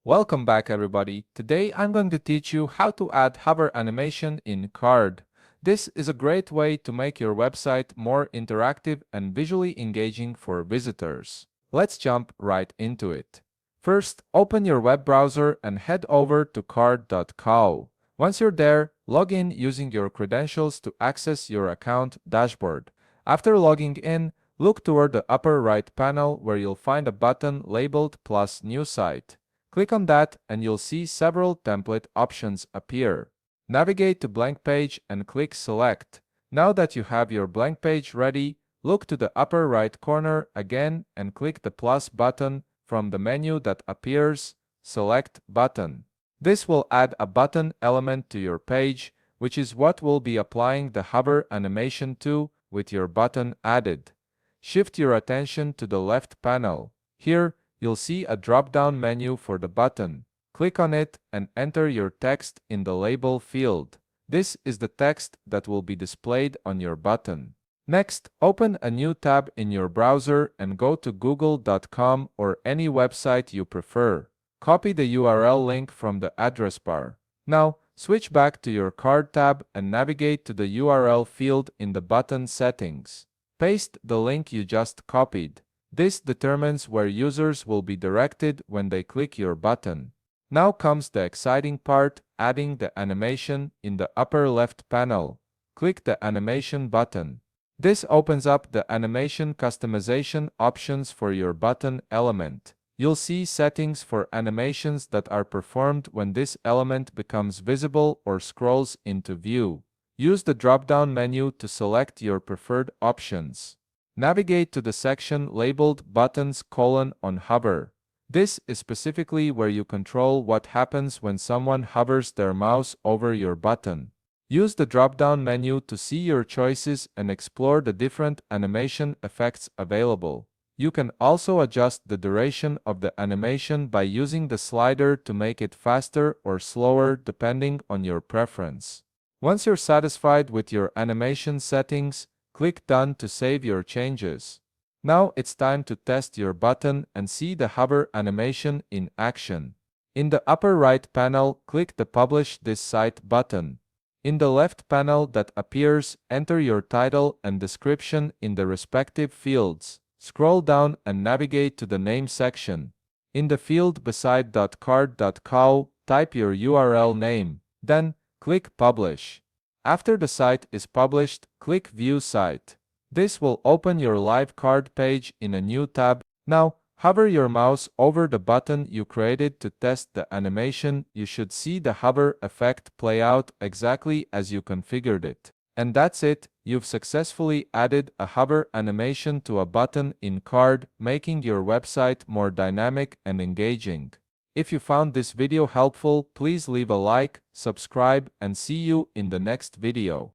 Welcome back everybody. Today I'm going to teach you how to add hover animation in Carrd. This is a great way to make your website more interactive and visually engaging for visitors. Let's jump right into it. First, open your web browser and head over to carrd.co. Once you're there, log in using your credentials to access your account dashboard. After logging in, look toward the upper right panel where you'll find a button labeled Plus New Site. Click on that and you'll see several template options appear. Navigate to Blank Page and click Select. Now that you have your blank page ready, look to the upper right corner again and click the plus button from the menu that appears, Select Button. This will add a button element to your page, which is what we'll be applying the hover animation to with your button added. Shift your attention to the left panel. Here, you'll see a drop-down menu for the button. Click on it and enter your text in the label field. This is the text that will be displayed on your button. Next, open a new tab in your browser and go to google.com or any website you prefer. Copy the URL link from the address bar. Now, switch back to your Carrd tab and navigate to the URL field in the button settings. Paste the link you just copied. This determines where users will be directed when they click your button. Now comes the exciting part, adding the animation in the upper left panel. Click the animation button. This opens up the animation customization options for your button element. You'll see settings for animations that are performed when this element becomes visible or scrolls into view. Use the drop-down menu to select your preferred options. Navigate to the section labeled Buttons on Hover. This is specifically where you control what happens when someone hovers their mouse over your button. Use the drop-down menu to see your choices and explore the different animation effects available. You can also adjust the duration of the animation by using the slider to make it faster or slower depending on your preference. Once you're satisfied with your animation settings, click Done to save your changes. Now it's time to test your button and see the hover animation in action. In the upper right panel, click the Publish this site button. In the left panel that appears, enter your title and description in the respective fields. Scroll down and navigate to the Name section. In the field beside .carrd.co, type your URL name. Then, click Publish. After the site is published, click View Site. This will open your live Carrd page in a new tab. Now, hover your mouse over the button you created to test the animation. You should see the hover effect play out exactly as you configured it. And that's it, you've successfully added a hover animation to a button in Carrd, making your website more dynamic and engaging. If you found this video helpful, please leave a like, subscribe, and see you in the next video.